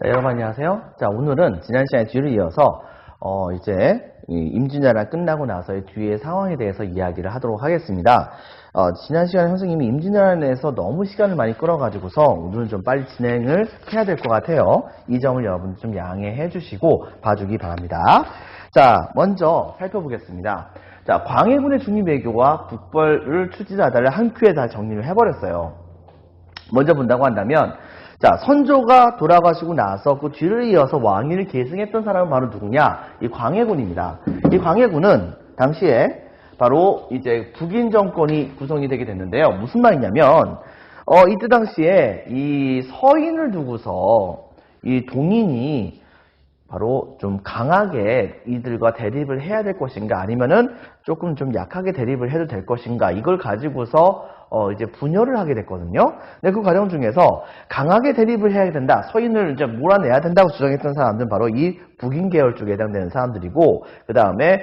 자, 여러분 안녕하세요. 자, 오늘은 지난 시간에 뒤를 이어서 이제 임진왜란 끝나고 나서의 뒤의 상황에 대해서 이야기를 하도록 하겠습니다. 지난 시간에 선생님이 임진왜란에서 너무 시간을 많이 끌어가지고서 오늘은 좀 빨리 진행을 해야 될 것 같아요. 이 점을 여러분 좀 양해해 주시고 봐주기 바랍니다. 자, 먼저 살펴보겠습니다. 자, 광해군의 중립외교와 국벌을 추진하다를 한 큐에 다 정리를 해버렸어요. 먼저 본다고 한다면, 자, 선조가 돌아가시고 나서 그 뒤를 이어서 왕위를 계승했던 사람은 바로 누구냐? 이 광해군입니다. 이 광해군은 당시에 바로 이제 북인 정권이 구성이 되게 됐는데요. 무슨 말이냐면, 이때 당시에 이 서인을 두고서 이 동인이 바로 좀 강하게 이들과 대립을 해야 될 것인가, 아니면은 조금 좀 약하게 대립을 해도 될 것인가, 이걸 가지고서 이제 분열을 하게 됐거든요. 근데 그 과정 중에서 강하게 대립을 해야 된다, 서인을 이제 몰아내야 된다고 주장했던 사람들은 바로 이 북인 계열 쪽에 해당되는 사람들이고, 그 다음에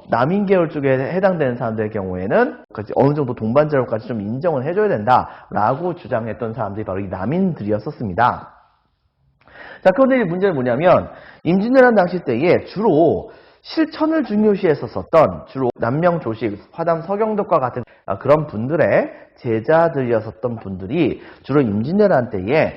남인 계열 쪽에 해당되는 사람들의 경우에는 어느 정도 동반자료까지 좀 인정을 해줘야 된다라고 주장했던 사람들이 바로 이 남인들이었었습니다. 자, 그런데 문제는 뭐냐면, 임진왜란 당시 때에 주로 실천을 중요시했었던 주로 남명조식, 화담 서경덕과 같은 그런 분들의 제자들이었었던 분들이 주로 임진왜란 때에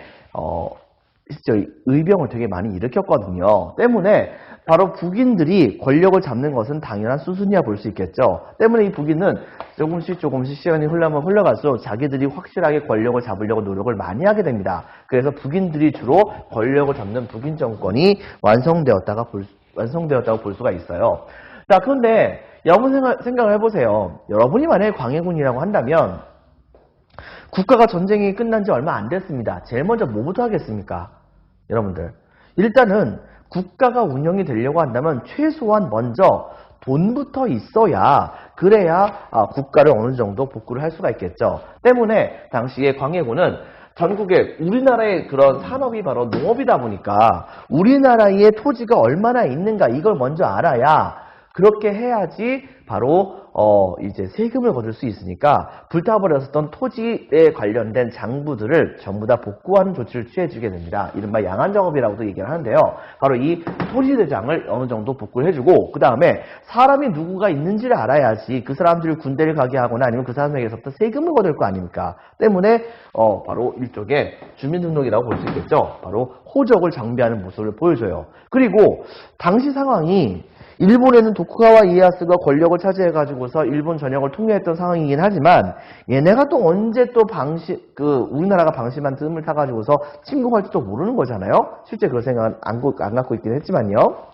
의병을 되게 많이 일으켰거든요. 때문에 바로 북인들이 권력을 잡는 것은 당연한 수순이야 볼 수 있겠죠. 때문에 이 북인은 조금씩 시간이 흘러갈수록 자기들이 확실하게 권력을 잡으려고 노력을 많이 하게 됩니다. 그래서 북인들이 주로 권력을 잡는 북인 정권이 완성되었다고 볼 수가 있어요. 자, 그런데 여러분 생각을 해보세요. 여러분이 만약에 광해군이라고 한다면 국가가 전쟁이 끝난 지 얼마 안 됐습니다. 제일 먼저 뭐부터 하겠습니까? 여러분들, 일단은 국가가 운영이 되려고 한다면 최소한 먼저 돈부터 있어야, 그래야 국가를 어느 정도 복구를 할 수가 있겠죠. 때문에 당시에 광해군은 전국에 우리나라의 그런 산업이 바로 농업이다 보니까 우리나라의 토지가 얼마나 있는가, 이걸 먼저 알아야, 그렇게 해야지 바로 이제 세금을 거둘 수 있으니까 불타버렸었던 토지에 관련된 장부들을 전부 다 복구하는 조치를 취해주게 됩니다. 이른바 양안작업이라고도 얘기를 하는데요. 바로 이 토지대장을 어느 정도 복구를 해주고, 그 다음에 사람이 누구가 있는지를 알아야지 그 사람들이 군대를 가게 하거나 아니면 그 사람에게서부터 세금을 거둘 거 아닙니까? 때문에 바로 일종의 주민등록이라고 볼 수 있겠죠. 바로 호적을 장비하는 모습을 보여줘요. 그리고 당시 상황이 일본에는 도쿠가와 이에야스가 권력을 차지해가지고서 일본 전역을 통일했던 상황이긴 하지만, 얘네가 또 언제 또 우리나라가 방심한 틈을 타가지고서 침공할지도 모르는 거잖아요. 실제 그런 생각은 안 갖고 있긴 했지만요.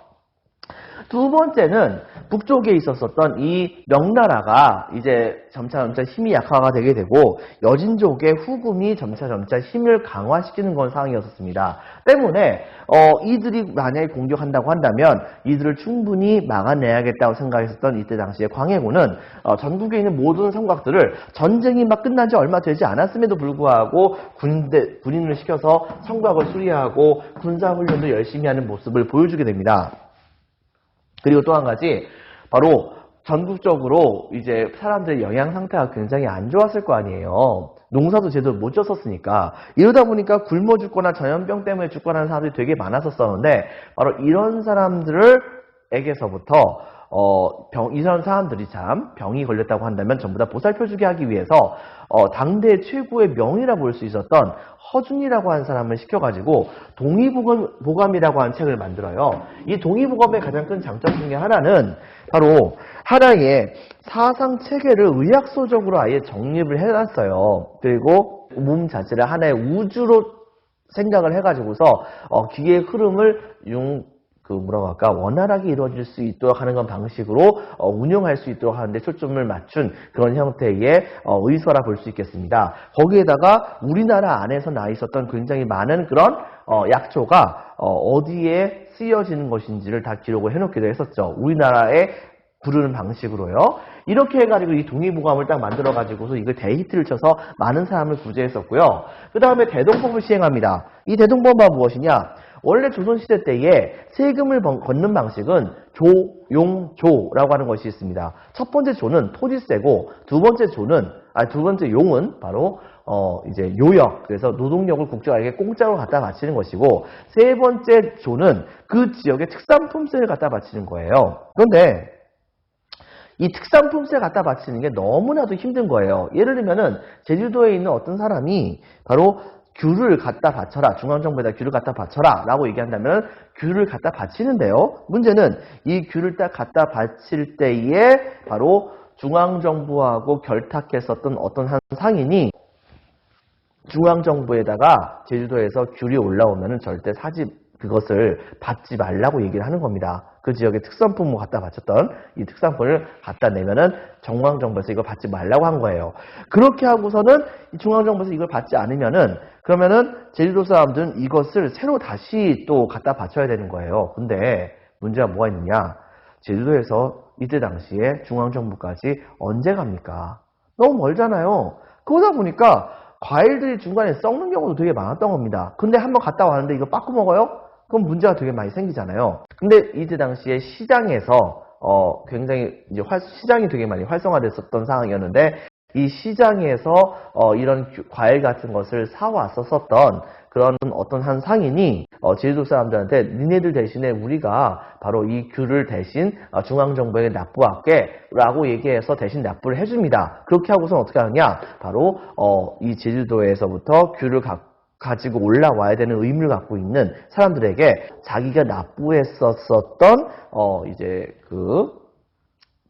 두 번째는 북쪽에 있었던 이 명나라가 이제 점차 힘이 약화가 되게 되고, 여진족의 후금이 점차 힘을 강화시키는 그런 상황이었습니다. 때문에 이들이 만약에 공격한다고 한다면 이들을 충분히 막아내야겠다고 생각했었던 이때 당시에 광해군은 전국에 있는 모든 성곽들을 전쟁이 막 끝난 지 얼마 되지 않았음에도 불구하고 군인을 시켜서 성곽을 수리하고 군사훈련도 열심히 하는 모습을 보여주게 됩니다. 그리고 또 한 가지, 바로 전국적으로 이제 사람들의 영양 상태가 굉장히 안 좋았을 거 아니에요. 농사도 제대로 못 졌었으니까. 이러다 보니까 굶어 죽거나 전염병 때문에 죽거나 하는 사람들이 되게 많았었는데, 바로 이런 사람들에게서부터 이런 사람들이 참 병이 걸렸다고 한다면 전부 다 보살펴주게 하기 위해서 당대 최고의 명의라 볼 수 있었던 허준이라고 하는 사람을 시켜가지고 동의보감이라고 하는 책을 만들어요. 이 동의보감의 가장 큰 장점 중에 하나는 바로 하나의 사상 체계를 의학소적으로 아예 정립을 해놨어요. 그리고 몸 자체를 하나의 우주로 생각을 해가지고서 기계의 흐름을 원활하게 이루어질 수 있도록 하는 건 방식으로 운영할 수 있도록 하는데 초점을 맞춘 그런 형태의 의서라 볼 수 있겠습니다. 거기에다가 우리나라 안에서 나 있었던 굉장히 많은 그런 약초가 어디에 쓰여지는 것인지를 다 기록을 해놓기도 했었죠. 우리나라에 부르는 방식으로요. 이렇게 해가지고 이 동의보감을 딱 만들어가지고서 이걸 대히트를 쳐서 많은 사람을 구제했었고요. 그 다음에 대동법을 시행합니다. 이 대동법은 무엇이냐? 원래 조선시대 때에 세금을 걷는 방식은 조, 용, 조라고 하는 것이 있습니다. 첫 번째 조는 토지세고, 두 번째 조는 두 번째 용은 바로 이제 요역, 그래서 노동력을 국가에게 공짜로 갖다 바치는 것이고, 세 번째 조는 그 지역의 특산품세를 갖다 바치는 거예요. 그런데 이 특산품세 갖다 바치는 게 너무나도 힘든 거예요. 예를 들면은 제주도에 있는 어떤 사람이 바로 귤을 갖다 바쳐라, 중앙정부에다 귤을 갖다 바쳐라 라고 얘기한다면 귤을 갖다 바치는데요. 문제는 이 귤을 딱 갖다 바칠 때에 바로 중앙정부하고 결탁했었던 어떤 한 상인이 중앙정부에다가 제주도에서 귤이 올라오면은 절대 그것을 받지 말라고 얘기를 하는 겁니다. 그 지역의 특산품을 갖다 바쳤던 이 특산품을 갖다 내면은 중앙정부에서 이걸 받지 말라고 한 거예요. 그렇게 하고서는 중앙정부에서 이걸 받지 않으면은 그러면은 제주도 사람들은 이것을 새로 다시 또 갖다 바쳐야 되는 거예요. 근데 문제가 뭐가 있느냐? 제주도에서 이때 당시에 중앙정부까지 언제 갑니까? 너무 멀잖아요. 그러다 보니까 과일들이 중간에 썩는 경우도 되게 많았던 겁니다. 근데 한번 갔다 왔는데 이거 빠꾸 먹어요? 그럼 문제가 되게 많이 생기잖아요. 근데 이때 당시에 시장에서 굉장히 이제 시장이 되게 많이 활성화됐었던 상황이었는데 이 시장에서 이런 과일 같은 것을 사왔었던 그런 어떤 한 상인이 제주도 사람들한테 니네들 대신에 우리가 바로 이 귤을 대신 중앙정부에게 납부할게 라고 얘기해서 대신 납부를 해줍니다. 그렇게 하고서는 어떻게 하느냐? 바로 이 제주도에서부터 귤을 가지고 올라와야 되는 의무를 갖고 있는 사람들에게 자기가 납부했었던 이제 그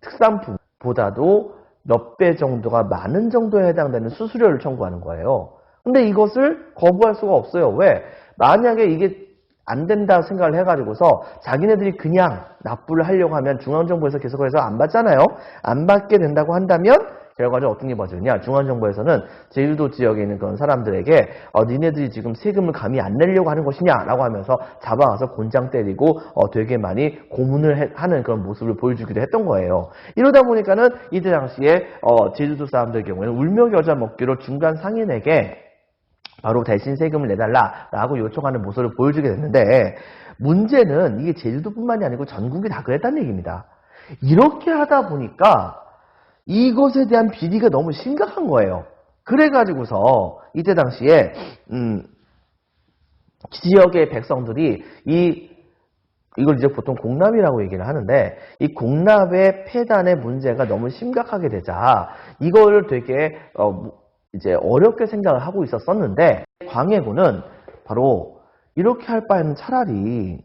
특산품보다도 몇 배 정도가 많은 정도에 해당되는 수수료를 청구하는 거예요. 근데 이것을 거부할 수가 없어요. 왜? 만약에 이게 안 된다 생각을 해가지고서 자기네들이 그냥 납부를 하려고 하면 중앙정부에서 계속해서 안 받잖아요. 안 받게 된다고 한다면 결과적으로 어떤 게 벌어지느냐? 중앙정부에서는 제주도 지역에 있는 그런 사람들에게 니네들이 지금 세금을 감히 안 내려고 하는 것이냐? 라고 하면서 잡아와서 곤장 때리고 되게 많이 고문을 하는 그런 모습을 보여주기도 했던 거예요. 이러다 보니까는 이때 당시에 제주도 사람들 경우에는 울며 겨자 먹기로 중간 상인에게 바로 대신 세금을 내달라라고 요청하는 모습을 보여주게 됐는데 문제는 이게 제주도뿐만이 아니고 전국이 다 그랬다는 얘기입니다. 이렇게 하다 보니까 이것에 대한 비리가 너무 심각한 거예요. 그래가지고서 이때 당시에 지역의 백성들이 이걸 이제 보통 공납이라고 얘기를 하는데 이 공납의 폐단의 문제가 너무 심각하게 되자 이거를 되게 이제 어렵게 생각을 하고 있었는데 광해군은 바로 이렇게 할 바에는 차라리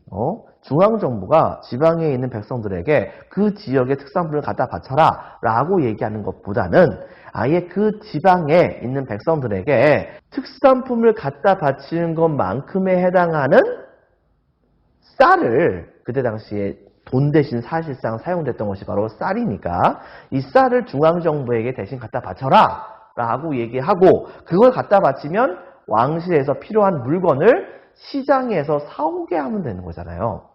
중앙정부가 지방에 있는 백성들에게 그 지역의 특산품을 갖다 바쳐라 라고 얘기하는 것보다는 아예 그 지방에 있는 백성들에게 특산품을 갖다 바치는 것만큼에 해당하는 쌀을 그때 당시에 돈 대신 사실상 사용됐던 것이 바로 쌀이니까 이 쌀을 중앙정부에게 대신 갖다 바쳐라 라고 얘기하고 그걸 갖다 바치면 왕실에서 필요한 물건을 시장에서 사오게 하면 되는 거잖아요.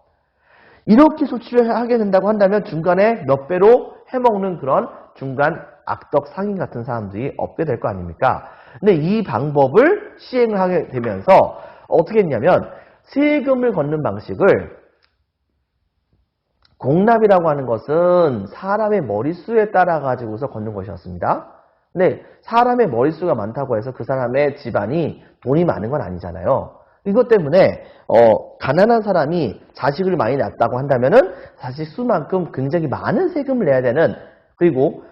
이렇게 조치를 하게 된다고 한다면 중간에 몇 배로 해먹는 그런 중간 악덕 상인 같은 사람들이 없게 될 거 아닙니까? 근데 이 방법을 시행을 하게 되면서 어떻게 했냐면 세금을 걷는 방식을 공납이라고 하는 것은 사람의 머릿수에 따라 가지고서 걷는 것이었습니다. 근데 사람의 머릿수가 많다고 해서 그 사람의 집안이 돈이 많은 건 아니잖아요. 이것 때문에 가난한 사람이 자식을 많이 낳았다고 한다면은 자식 수만큼 굉장히 많은 세금을 내야 되는 그리고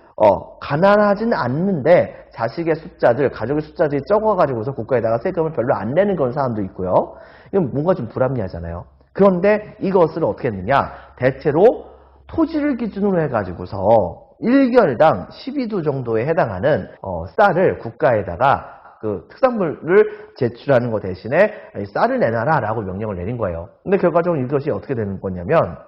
가난하진 않는데 자식의 숫자들, 가족의 숫자들이 적어가지고서 국가에다가 세금을 별로 안 내는 그런 사람도 있고요. 이건 뭔가 좀 불합리하잖아요. 그런데 이것을 어떻게 했느냐? 대체로 토지를 기준으로 해가지고서 1결당 12두 정도에 해당하는 쌀을 국가에다가 그 특산물을 제출하는 것 대신에 쌀을 내놔라 라고 명령을 내린 거예요. 근데 결과적으로 이것이 어떻게 되는 거냐면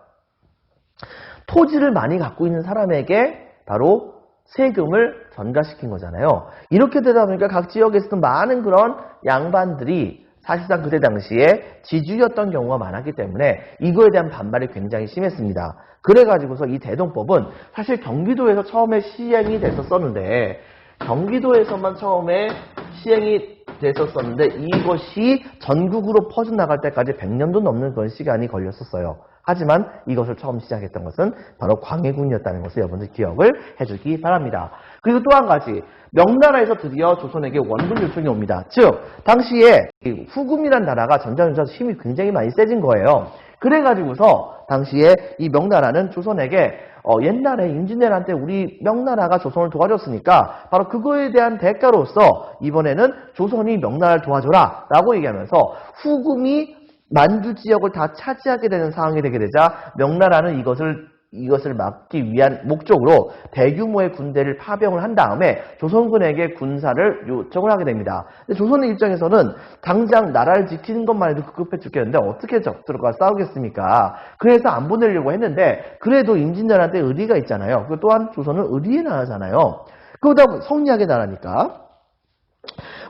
토지를 많이 갖고 있는 사람에게 바로 세금을 전가시킨 거잖아요. 이렇게 되다 보니까 각 지역에 있었던 많은 그런 양반들이 사실상 그때 당시에 지주였던 경우가 많았기 때문에 이거에 대한 반발이 굉장히 심했습니다. 그래가지고서 이 대동법은 사실 경기도에서 처음에 시행이 됐었는데 경기도에서만 처음에 시행이 됐었는데 이것이 전국으로 퍼져나갈 때까지 100년도 넘는 그런 시간이 걸렸었어요. 하지만 이것을 처음 시작했던 것은 바로 광해군이었다는 것을 여러분들 기억을 해주기 바랍니다. 그리고 또 한 가지, 명나라에서 드디어 조선에게 원군 요청이 옵니다. 즉 당시에 후금이란 나라가 전쟁에서 힘이 굉장히 많이 세진 거예요. 그래가지고서 당시에 이 명나라는 조선에게 옛날에 임진왜란 때 우리 명나라가 조선을 도와줬으니까 바로 그거에 대한 대가로서 이번에는 조선이 명나라를 도와줘라 라고 얘기하면서 후금이 만주 지역을 다 차지하게 되는 상황이 되게 되자 명나라는 이것을 막기 위한 목적으로 대규모의 군대를 파병을 한 다음에 조선군에게 군사를 요청을 하게 됩니다. 근데 조선의 입장에서는 당장 나라를 지키는 것만 해도 급급해 죽겠는데 어떻게 적들과 싸우겠습니까? 그래서 안 보내려고 했는데 그래도 임진왜란 때 의리가 있잖아요. 그 또한 조선은 의리의 나라잖아요. 그러다 성리학의 나라니까.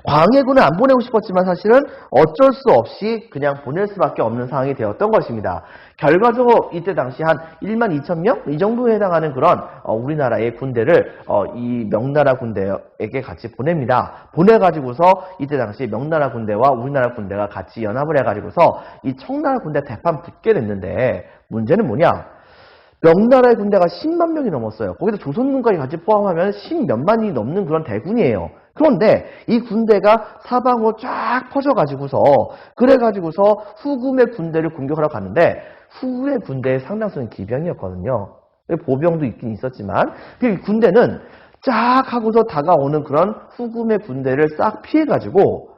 광해군을 안 보내고 싶었지만 사실은 어쩔 수 없이 그냥 보낼 수밖에 없는 상황이 되었던 것입니다. 결과적으로 이때 당시 한 1만 2천 명? 이 정도에 해당하는 그런 우리나라의 군대를 이 명나라 군대에게 같이 보냅니다. 보내가지고서 이때 당시 명나라 군대와 우리나라 군대가 같이 연합을 해가지고서 이 청나라 군대 대판 붙게 됐는데 문제는 뭐냐? 명나라의 군대가 10만 명이 넘었어요. 거기다 조선군까지 같이 포함하면 10몇만이 넘는 그런 대군이에요. 그런데 이 군대가 사방으로 쫙 퍼져가지고서 그래가지고서 후금의 군대를 공격하러 갔는데 후금의 군대의 상당수는 기병이었거든요. 보병도 있긴 있었지만 그 군대는 쫙 하고서 다가오는 그런 후금의 군대를 싹 피해가지고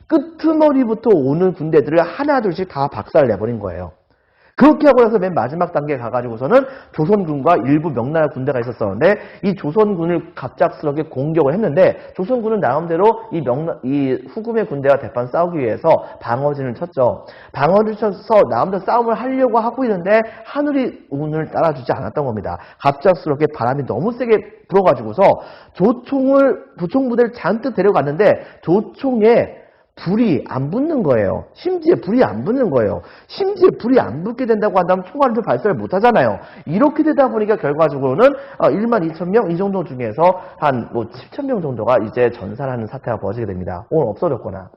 끄트머리부터 오는 군대들을 하나둘씩 다 박살내버린 거예요. 그렇게 하고 나서 맨 마지막 단계에 가가지고서는 조선군과 일부 명나라 군대가 있었었는데 이 조선군을 갑작스럽게 공격을 했는데 조선군은 나름대로 이 후금의 군대와 대판 싸우기 위해서 방어진을 쳤죠. 방어를 쳐서 나름대로 싸움을 하려고 하고 있는데 하늘이 운을 따라주지 않았던 겁니다. 갑작스럽게 바람이 너무 세게 불어가지고서 조총부대를 잔뜩 데려갔는데 조총에 불이 안 붙는 거예요. 심지어 불이 안 붙는 거예요. 심지어 불이 안 붙게 된다고 한다면 총알을 발사를 못 하잖아요. 이렇게 되다 보니까 결과적으로는 1만 2천 명 이 정도 중에서 한 7천 명 정도가 이제 전사하는 사태가 벌어지게 됩니다. 오늘 없어졌거나.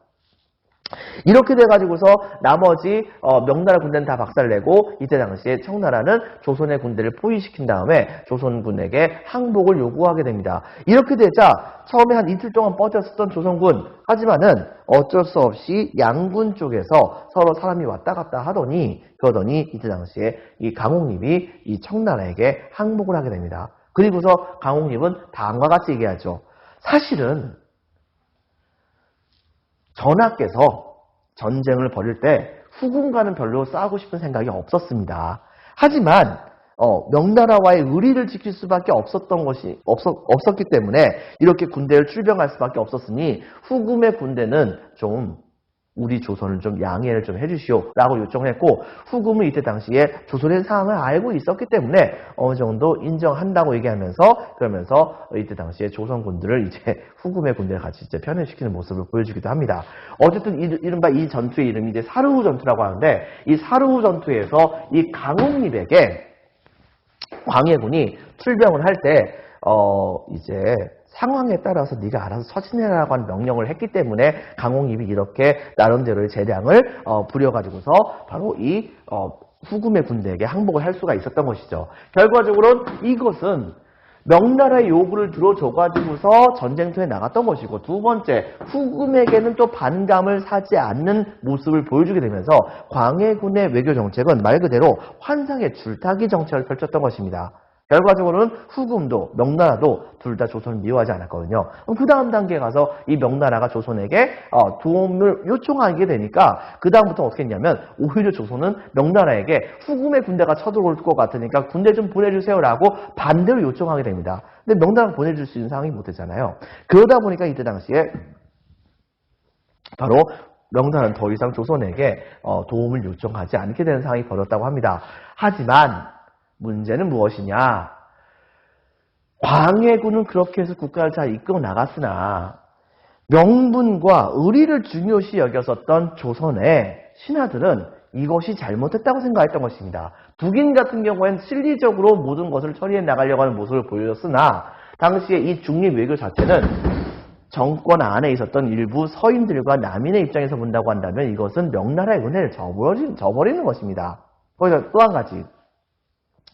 이렇게 돼가지고서 나머지 명나라 군대는 다 박살내고 이때 당시에 청나라는 조선의 군대를 포위시킨 다음에 조선군에게 항복을 요구하게 됩니다. 이렇게 되자 처음에 한 이틀 동안 뻗었었던 조선군 하지만은 어쩔 수 없이 양군 쪽에서 서로 사람이 왔다 갔다 그러더니 이때 당시에 이 강홍립이 이 청나라에게 항복을 하게 됩니다. 그리고서 강홍립은 다음과 같이 얘기하죠. 사실은 전하께서 전쟁을 벌일 때 후금과는 별로 싸우고 싶은 생각이 없었습니다. 하지만 명나라와의 의리를 지킬 수밖에 없었기 때문에 이렇게 군대를 출병할 수밖에 없었으니 후금의 군대는 좀 우리 조선을 좀 양해를 좀 해주시오 라고 요청을 했고 후금은 이때 당시에 조선의 상황을 알고 있었기 때문에 어느 정도 인정한다고 얘기하면서 그러면서 이때 당시에 조선군들을 이제 후금의 군대를 같이 이제 편입시키는 모습을 보여주기도 합니다. 어쨌든 이른바 이 전투의 이름이 이제 사르후 전투라고 하는데 이 사르후 전투에서 이 강홍립에게 광해군이 출병을 할 때 이제 상황에 따라서 네가 알아서 처신해라고 하는 명령을 했기 때문에 강홍립이 이렇게 나름대로의 재량을 부려가지고서 바로 이 후금의 군대에게 항복을 할 수가 있었던 것이죠. 결과적으로는 이것은 명나라의 요구를 들어줘가지고서 전쟁터에 나갔던 것이고 두 번째 후금에게는 또 반감을 사지 않는 모습을 보여주게 되면서 광해군의 외교 정책은 말 그대로 환상의 줄타기 정책을 펼쳤던 것입니다. 결과적으로는 후금도 명나라도 둘 다 조선을 미워하지 않았거든요. 그 다음 단계에 가서 이 명나라가 조선에게 도움을 요청하게 되니까 그 다음부터 어떻게 했냐면 오히려 조선은 명나라에게 후금의 군대가 쳐들어올 것 같으니까 군대 좀 보내주세요라고 반대로 요청하게 됩니다. 근데 명나라가 보내줄 수 있는 상황이 못 됐잖아요. 그러다 보니까 이때 당시에 바로 명나라는 더 이상 조선에게 도움을 요청하지 않게 되는 상황이 벌어졌다고 합니다. 하지만 문제는 무엇이냐? 광해군은 그렇게 해서 국가를 잘 이끌어 나갔으나 명분과 의리를 중요시 여겼었던 조선의 신하들은 이것이 잘못했다고 생각했던 것입니다. 북인 같은 경우에는 실리적으로 모든 것을 처리해 나가려고 하는 모습을 보여줬으나 당시에 이 중립 외교 자체는 정권 안에 있었던 일부 서인들과 남인의 입장에서 본다고 한다면 이것은 명나라의 은혜를 저버리는 것입니다. 거기서 또 한 가지.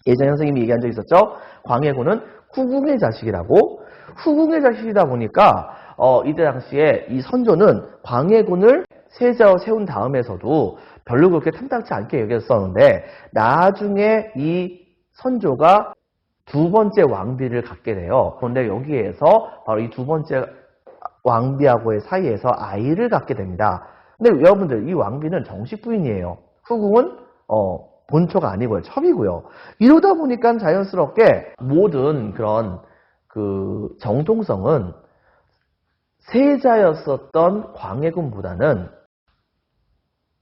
예전에 선생님이 얘기한 적 있었죠? 광해군은 후궁의 자식이라고. 후궁의 자식이다 보니까 이때 당시에 이 선조는 광해군을 세자로 세운 다음에서도 별로 그렇게 탐탁치 않게 여겼었는데 나중에 이 선조가 두 번째 왕비를 갖게 돼요. 그런데 여기에서 바로 이 두 번째 왕비하고의 사이에서 아이를 갖게 됩니다. 근데 여러분들 이 왕비는 정식 부인이에요. 후궁은 본초가 아니고요. 첩이고요. 이러다 보니까 자연스럽게 모든 그런 그 정통성은 세자였었던 광해군보다는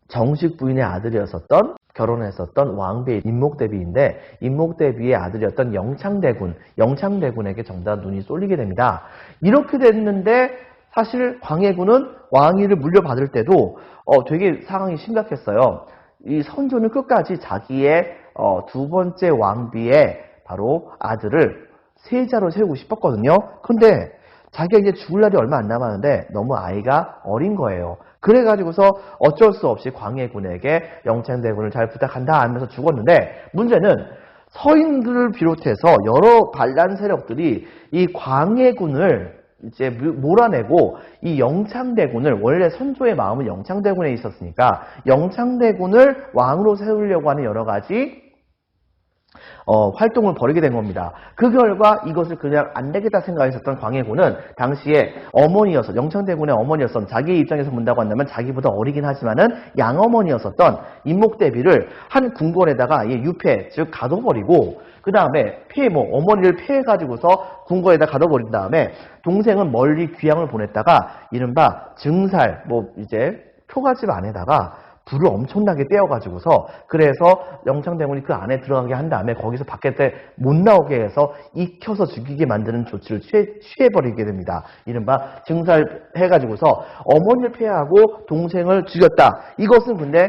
정식 부인의 아들이었었던 결혼했었던 왕비의 인목대비인데 인목대비의 아들이었던 영창대군에게 정작 눈이 쏠리게 됩니다. 이렇게 됐는데 사실 광해군은 왕위를 물려받을 때도 되게 상황이 심각했어요. 이 선조는 끝까지 자기의 두 번째 왕비의 바로 아들을 세자로 세우고 싶었거든요. 근데 자기가 이제 죽을 날이 얼마 안 남았는데 너무 아이가 어린 거예요. 그래가지고서 어쩔 수 없이 광해군에게 영창대군을 잘 부탁한다 하면서 죽었는데 문제는 서인들을 비롯해서 여러 반란 세력들이 이 광해군을 이제 몰아내고 이 영창대군을 원래 선조의 마음은 영창대군에 있었으니까 영창대군을 왕으로 세우려고 하는 여러 가지 활동을 벌이게 된 겁니다. 그 결과 이것을 그냥 안 되겠다 생각했었던 광해군은 당시에 영창대군의 어머니였던 자기의 입장에서 본다고 한다면 자기보다 어리긴 하지만은 양어머니였었던 인목대비를 한 궁궐에다가 유폐, 즉 가둬버리고 그 다음에 어머니를 폐해가지고서 궁궐에다 가둬버린 다음에 동생은 멀리 귀양을 보냈다가 이른바 증살, 이제 초가집 안에다가 불을 엄청나게 떼어가지고서 그래서 영창대군이 그 안에 들어가게 한 다음에 거기서 밖에 못 나오게 해서 익혀서 죽이게 만드는 조치를 취해버리게 됩니다. 이른바 증살해가지고서 어머니를 폐하고 동생을 죽였다. 이것은 근데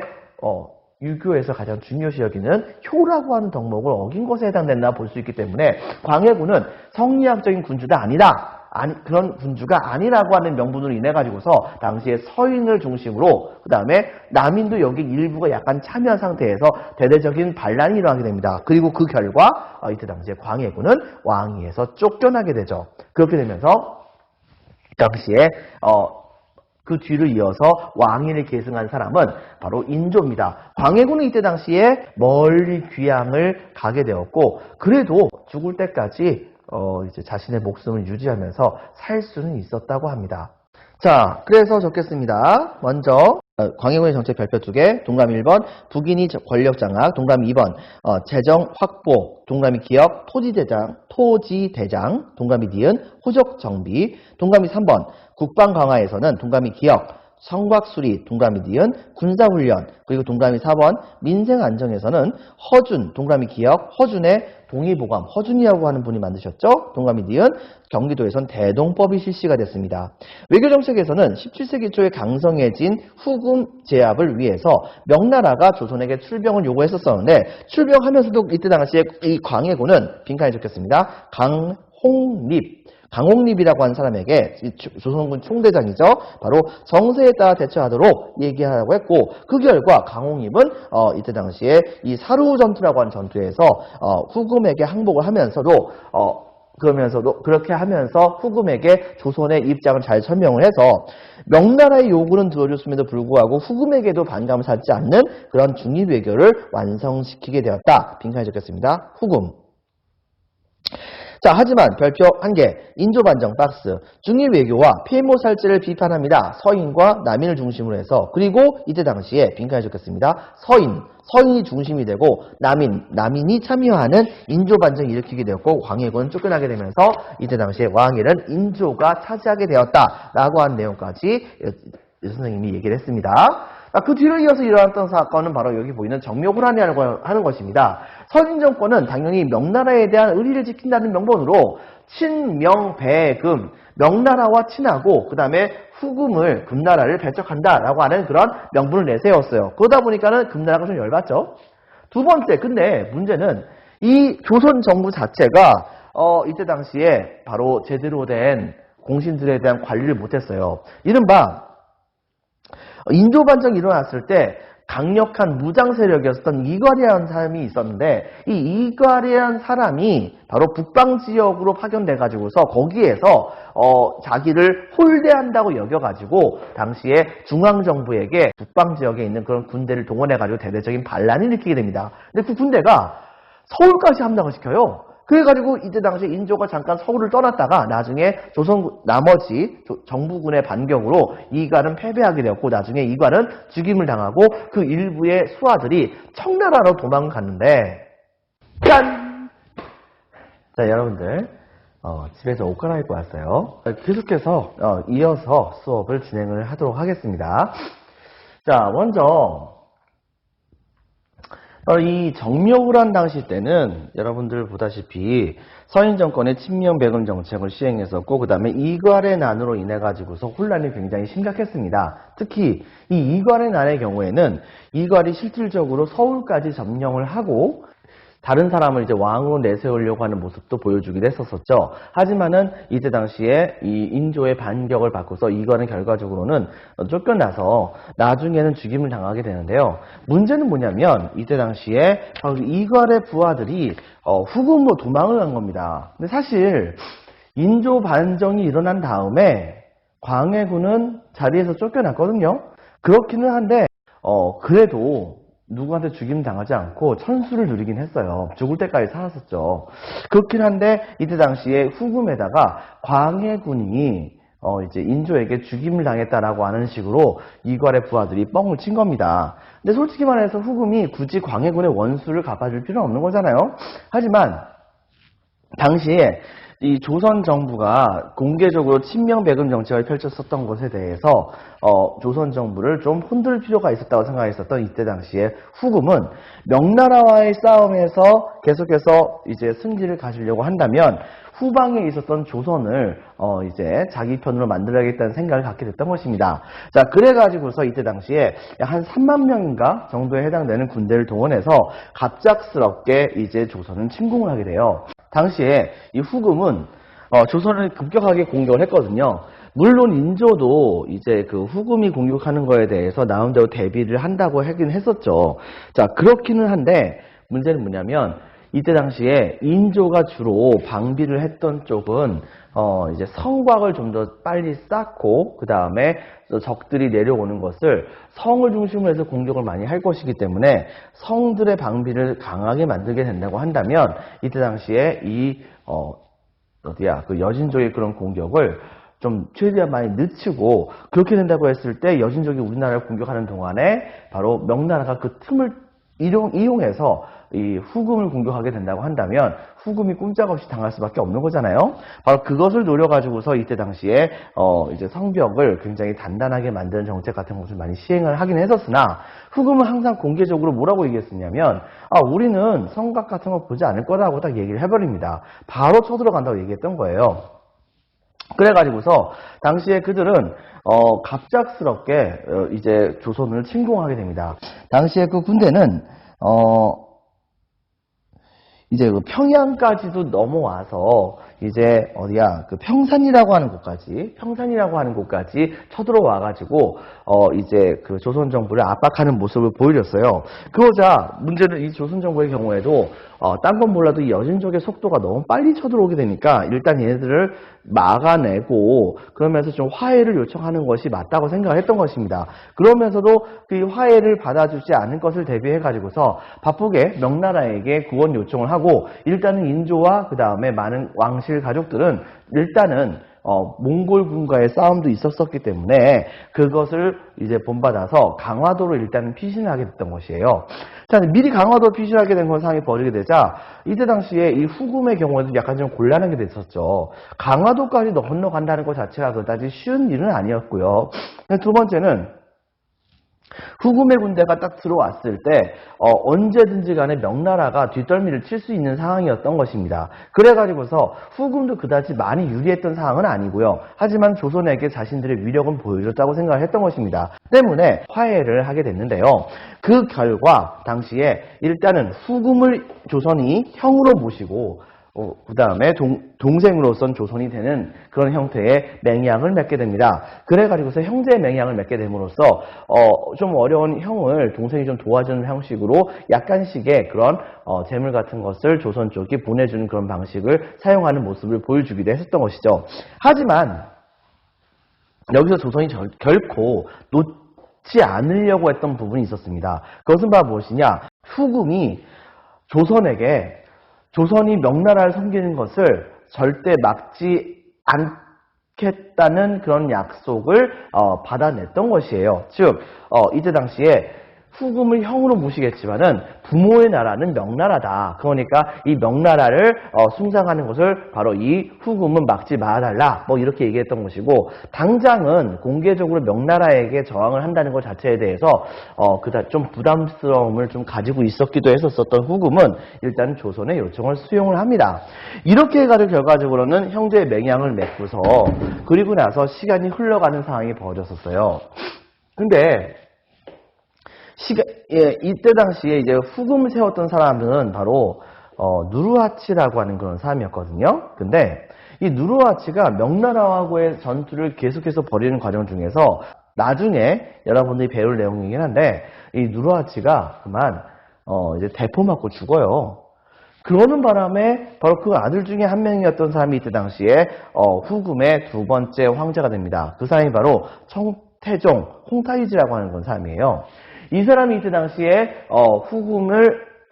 유교에서 가장 중요시 여기는 효라고 하는 덕목을 어긴 것에 해당된다 볼 수 있기 때문에 광해군은 성리학적인 군주가 아니다. 그런 군주가 아니라고 하는 명분으로 인해 가지고서 당시에 서인을 중심으로 그 다음에 남인도 여기 일부가 약간 참여한 상태에서 대대적인 반란이 일어나게 됩니다. 그리고 그 결과 이때 당시에 광해군은 왕위에서 쫓겨나게 되죠. 그렇게 되면서 당시에 그 뒤를 이어서 왕위를 계승한 사람은 바로 인조입니다. 광해군은 이때 당시에 멀리 귀양을 가게 되었고 그래도 죽을 때까지 이제 자신의 목숨을 유지하면서 살 수는 있었다고 합니다. 자, 그래서 적겠습니다. 먼저 광해군의 정책 별표 2개, 동그라미 1번, 북인이 권력 장악, 동그라미 2번, 재정 확보, 동그라미 기역, 토지대장, 동그라미 니은, 호적 정비, 동그라미 3번, 국방 강화에서는 동그라미 기역, 성곽수리, 동그라미 니은, 군사훈련, 그리고 동그라미 4번, 민생 안정에서는 허준, 동그라미 기역, 허준의 동의보감, 허준이라고 하는 분이 만드셨죠? 동그라미 니은, 경기도에선 대동법이 실시가 됐습니다. 외교정책에서는 17세기 초에 강성해진 후금 제압을 위해서 명나라가 조선에게 출병을 요구했었는데 출병하면서도 이때 당시에 이 광해군은 빈칸에 적혔습니다. 강홍립이라고 하는 사람에게 조선군 총대장이죠. 바로 정세에 따라 대처하도록 얘기하라고 했고 그 결과 강홍립은 이때 당시에 이 사루 전투라고 하는 전투에서 후금에게 항복을 하면서도 그렇게 하면서 후금에게 조선의 입장을 잘 설명을 해서 명나라의 요구는 들어줬음에도 불구하고 후금에게도 반감을 사지 않는 그런 중립외교를 완성시키게 되었다. 빈칸에 적혔습니다. 후금. 자, 하지만 별표 1개, 인조반정 박스, 중립외교와 폐모살제를 비판합니다. 서인과 남인을 중심으로 해서 그리고 이때 당시에 빈칸에 적혔습니다. 서인이 중심이 되고 남인이 참여하는 인조반정을 일으키게 되었고 광해군은 쫓겨나게 되면서 이때 당시에 왕위를 인조가 차지하게 되었다라고 하는 내용까지 선생님이 얘기를 했습니다. 그 뒤를 이어서 일어났던 사건은 바로 여기 보이는 정묘호란이라고 하는 것입니다. 서인 정권은 당연히 명나라에 대한 의리를 지킨다는 명분으로 친명배금, 명나라와 친하고 그 다음에 후금을 금나라를 배척한다라고 하는 그런 명분을 내세웠어요. 그러다 보니까는 금나라가 좀 열받죠. 두 번째, 근데 문제는 이 조선 정부 자체가 이때 당시에 바로 제대로 된 공신들에 대한 관리를 못했어요. 이른바 인조반정이 일어났을 때 강력한 무장 세력이었던 이괄이라는 사람이 있었는데 이 이괄이라는 사람이 바로 북방 지역으로 파견돼 가지고서 거기에서 자기를 홀대한다고 여겨 가지고 당시에 중앙 정부에게 북방 지역에 있는 그런 군대를 동원해 가지고 대대적인 반란을 일으키게 됩니다. 근데 그 군대가 서울까지 함락을 시켜요. 그래가지고 이때 당시 인조가 잠깐 서울을 떠났다가 나중에 조선 나머지 정부군의 반격으로 이괄은 패배하게 되었고 나중에 이괄은 죽임을 당하고 그 일부의 수하들이 청나라로 도망갔는데 짠! 자 여러분들 집에서 옷 갈아입고 왔어요. 계속해서 이어서 수업을 진행을 하도록 하겠습니다. 자 먼저 이 정묘후란 당시 때는 여러분들 보다시피 서인 정권의 친명배금 정책을 시행했었고 그 다음에 이괄의 난으로 인해 가지고서 혼란이 굉장히 심각했습니다. 특히 이 이괄의 난의 경우에는 이괄이 실질적으로 서울까지 점령을 하고 다른 사람을 이제 왕으로 내세우려고 하는 모습도 보여주기도 했었었죠. 하지만은 이때 당시에 이 인조의 반격을 받고서 이괄은 결과적으로는 쫓겨나서 나중에는 죽임을 당하게 되는데요. 문제는 뭐냐면 이때 당시에 이괄의 부하들이 후금으로 도망을 간 겁니다. 근데 사실 인조 반정이 일어난 다음에 광해군은 자리에서 쫓겨났거든요. 그렇기는 한데 그래도 누구한테 죽임 당하지 않고 천수를 누리긴 했어요. 죽을 때까지 살았었죠. 그렇긴 한데 이때 당시에 후금에다가 광해군이 이제 인조에게 죽임을 당했다라고 하는 식으로 이괄의 부하들이 뻥을 친 겁니다. 근데 솔직히 말해서 후금이 굳이 광해군의 원수를 갚아줄 필요는 없는 거잖아요. 하지만 당시에 이 조선 정부가 공개적으로 친명배금 정책을 펼쳤었던 것에 대해서 조선 정부를 좀 흔들 필요가 있었다고 생각했었던 이때 당시에 후금은 명나라와의 싸움에서 계속해서 이제 승기를 가지려고 한다면 후방에 있었던 조선을 이제 자기 편으로 만들어야겠다는 생각을 갖게 됐던 것입니다. 자, 그래가지고서 이때 당시에 약 한 3만 명인가 정도에 해당되는 군대를 동원해서 갑작스럽게 이제 조선은 침공을 하게 돼요. 당시에 이 후금은 조선을 급격하게 공격을 했거든요. 물론 인조도 이제 그 후금이 공격하는 거에 대해서 나름대로 대비를 한다고 하긴 했었죠. 자, 그렇기는 한데 문제는 뭐냐면 이때 당시에 인조가 주로 방비를 했던 쪽은 이제 성곽을 좀 더 빨리 쌓고 그 다음에 적들이 내려오는 것을 성을 중심으로 해서 공격을 많이 할 것이기 때문에 성들의 방비를 강하게 만들게 된다고 한다면 이때 당시에 이 그 여진족의 그런 공격을 좀 최대한 많이 늦추고 그렇게 된다고 했을 때 여진족이 우리나라를 공격하는 동안에 바로 명나라가 그 틈을 이용해서 이 후금을 공격하게 된다고 한다면 후금이 꼼짝없이 당할 수밖에 없는 거잖아요. 바로 그것을 노려가지고서 이때 당시에 이제 성벽을 굉장히 단단하게 만드는 정책 같은 것을 많이 시행을 하긴 했었으나 후금은 항상 공개적으로 뭐라고 얘기했었냐면 우리는 성곽 같은 거 보지 않을 거라고 딱 얘기를 해버립니다. 바로 쳐들어간다고 얘기했던 거예요. 그래가지고서 당시에 그들은 갑작스럽게 이제 조선을 침공하게 됩니다. 당시에 그 군대는 이제 그 평양까지도 넘어와서 이제 어디야 그 평산이라고 하는 곳까지 쳐들어와가지고 이제 그 조선 정부를 압박하는 모습을 보여줬어요. 그러자 문제는 이 조선 정부의 경우에도 딴 건 몰라도 이 여진족의 속도가 너무 빨리 쳐들어오게 되니까 일단 얘네들을 막아내고 그러면서 좀 화해를 요청하는 것이 맞다고 생각을 했던 것입니다. 그러면서도 그 화해를 받아주지 않을 것을 대비해 가지고서 바쁘게 명나라에게 구원 요청을 하고 일단은 인조와 그 다음에 많은 왕실 가족들은 일단은 몽골군과의 싸움도 있었었기 때문에 그것을 이제 본받아서 강화도로 일단은 피신을 하게 됐던 것이에요. 자, 미리 강화도로 피신하게 된 건 상황이 벌어지게 되자 이때 당시에 이 후금의 경우에도 약간 좀 곤란하게 됐었죠. 강화도까지 건너간다는 것 자체가 그다지 쉬운 일은 아니었고요. 두 번째는 후금의 군대가 딱 들어왔을 때 언제든지 간에 명나라가 뒷덜미를 칠 수 있는 상황이었던 것입니다. 그래가지고서 후금도 그다지 많이 유리했던 상황은 아니고요. 하지만 조선에게 자신들의 위력은 보여줬다고 생각을 했던 것입니다. 때문에 화해를 하게 됐는데요. 그 결과 당시에 일단은 후금을 조선이 형으로 모시고 그 다음에 동생으로선 조선이 되는 그런 형태의 맹약을 맺게 됩니다. 그래가지고서 형제 맹약을 맺게 됨으로써 좀 어려운 형을 동생이 좀 도와주는 형식으로 약간씩의 그런 재물 같은 것을 조선 쪽이 보내주는 그런 방식을 사용하는 모습을 보여주기도 했었던 것이죠. 하지만 여기서 조선이 결코 놓지 않으려고 했던 부분이 있었습니다. 그것은 바로 무엇이냐? 후금이 조선이 명나라를 섬기는 것을 절대 막지 않겠다는 그런 약속을 받아냈던 것이에요. 즉, 이때 당시에 후금을 형으로 모시겠지만은 부모의 나라는 명나라다. 그러니까 이 명나라를 숭상하는 것을 바로 이 후금은 막지 말아달라. 뭐 이렇게 얘기했던 것이고, 당장은 공개적으로 명나라에게 저항을 한다는 것 자체에 대해서 그다지 좀 부담스러움을 좀 가지고 있었기도 했었던 후금은 일단 조선의 요청을 수용을 합니다. 이렇게 해가지고 결과적으로는 형제의 맹약을 맺고서 그리고 나서 시간이 흘러가는 상황이 벌어졌었어요. 근데 이때 당시에 이제 후금을 세웠던 사람은 바로 누르하치라고 하는 그런 사람이었거든요. 근데 이 누르하치가 명나라하고의 전투를 계속해서 벌이는 과정 중에서 나중에 여러분들이 배울 내용이긴 한데 이 누르하치가 그만 이제 대포 맞고 죽어요. 그러는 바람에 바로 그 아들 중에 한 명이었던 사람이 이때 당시에 후금의 두 번째 황제가 됩니다. 그 사람이 바로 청태종 홍타이지라고 하는 그런 사람이에요. 이 사람이 이때 당시에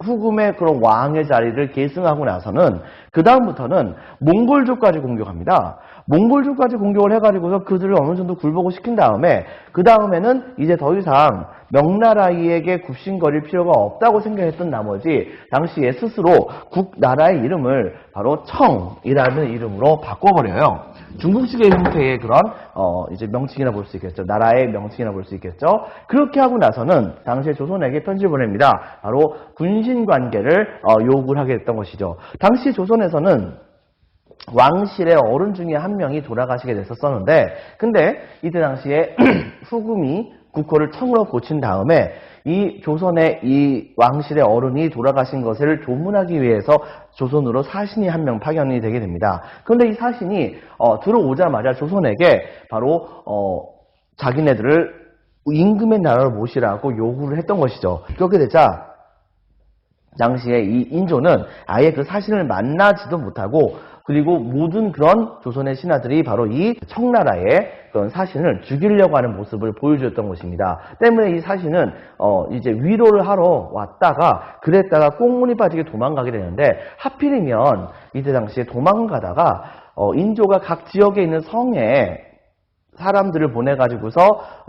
후금의 그런 왕의 자리를 계승하고 나서는 그 다음부터는 몽골족까지 공격합니다. 몽골족까지 공격을 해가지고서 그들을 어느 정도 굴복을 시킨 다음에 그 다음에는 이제 더 이상 명나라에게 굽신거릴 필요가 없다고 생각했던 나머지 당시에 스스로 국나라의 이름을 바로 청이라는 이름으로 바꿔버려요. 중국식의 형태의 그런 이제 명칭이라 볼 수 있겠죠. 나라의 명칭이라 볼 수 있겠죠. 그렇게 하고 나서는 당시에 조선에게 편지를 보냅니다. 바로 군신 관계를 요구를 하게 됐던 것이죠. 당시 조선에서는 왕실의 어른 중에 한 명이 돌아가시게 됐었는데, 근데 이때 당시에 후금이 국호를 청으로 고친 다음에 이 조선의 이 왕실의 어른이 돌아가신 것을 조문하기 위해서 조선으로 사신이 한 명 파견이 되게 됩니다. 그런데 이 사신이 들어오자마자 조선에게 바로 자기네들을 임금의 나라로 모시라고 요구를 했던 것이죠. 그렇게 되자 당시에 이 인조는 아예 그 사신을 만나지도 못하고 그리고 모든 그런 조선의 신하들이 바로 이 청나라의 그런 사신을 죽이려고 하는 모습을 보여주었던 것입니다. 때문에 이 사신은 이제 위로를 하러 왔다가 그랬다가 꽁문이 빠지게 도망가게 되는데 하필이면 이때 당시에 도망가다가 인조가 각 지역에 있는 성에 사람들을 보내가지고서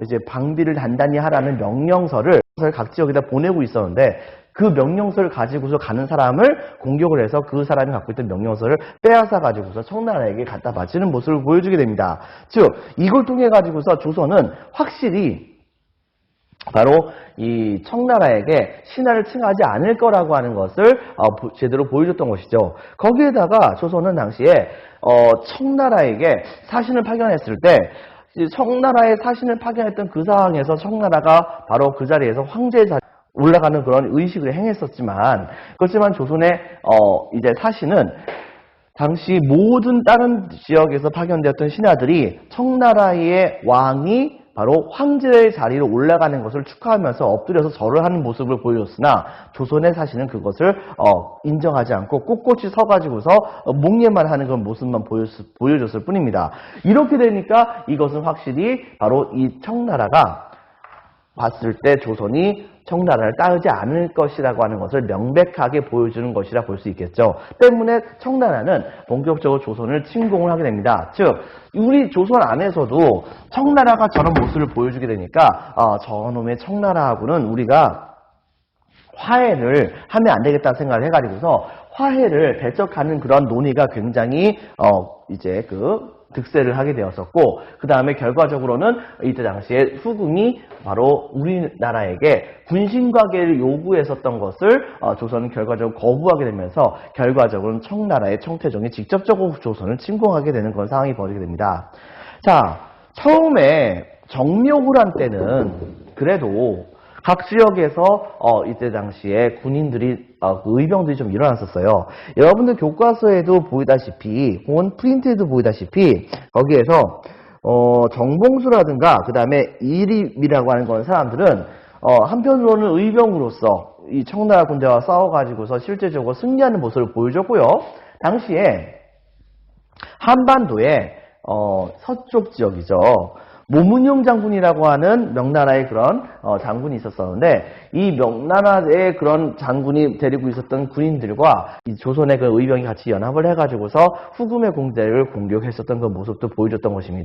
이제 방비를 단단히 하라는 명령서를 각 지역에다 보내고 있었는데 그 명령서를 가지고서 가는 사람을 공격을 해서 그 사람이 갖고 있던 명령서를 빼앗아 가지고서 청나라에게 갖다 바치는 모습을 보여주게 됩니다. 즉 이걸 통해 가지고서 조선은 확실히 바로 이 청나라에게 신하를 칭하지 않을 거라고 하는 것을 제대로 보여줬던 것이죠. 거기에다가 조선은 당시에 청나라에게 사신을 파견했을 때 청나라에 사신을 파견했던 그 상황에서 청나라가 바로 그 자리에서 황제의 자리 올라가는 그런 의식을 행했었지만 그렇지만 조선의 이제 사신은 당시 모든 다른 지역에서 파견되었던 신하들이 청나라의 왕이 바로 황제의 자리로 올라가는 것을 축하하면서 엎드려서 절을 하는 모습을 보여줬으나 조선의 사신은 그것을 인정하지 않고 꼿꼿이 서가지고서 묵례만 하는 그런 모습만 보여줬을 뿐입니다. 이렇게 되니까 이것은 확실히 바로 이 청나라가 봤을 때 조선이 청나라를 따르지 않을 것이라고 하는 것을 명백하게 보여주는 것이라 볼 수 있겠죠. 때문에 청나라는 본격적으로 조선을 침공을 하게 됩니다. 즉 우리 조선 안에서도 청나라가 저런 모습을 보여주게 되니까 저놈의 청나라하고는 우리가 화해를 하면 안 되겠다는 생각을 해가지고서 화해를 배척하는 그런 논의가 굉장히 이제 득세를 하게 되었었고 그 다음에 결과적으로는 이때 당시에 후금이 바로 우리나라에게 군신관계를 요구했었던 것을 조선은 결과적으로 거부하게 되면서 결과적으로는 청나라의 청태종이 직접적으로 조선을 침공하게 되는 그런 상황이 벌어지게 됩니다. 자, 처음에 정묘후란 때는 그래도 각 지역에서 이때 당시에 군인들이 그 의병들이 좀 일어났었어요. 여러분들 교과서에도 보이다시피 혹은 프린트에도 보이다시피 거기에서 정봉수라든가 그 다음에 이립이라고 하는 그런 사람들은 한편으로는 의병으로서 이 청나라 군대와 싸워가지고서 실제적으로 승리하는 모습을 보여줬고요. 당시에 한반도의 서쪽 지역이죠. 모문용 장군이라고 하는 명나라의 그런 장군이 있었었는데 이 명나라의 그런 장군이 데리고 있었던 군인들과 이 조선의 그 의병이 같이 연합을 해가지고서 후금의 공대를 공격했었던 그 모습도 보여줬던 것입니다.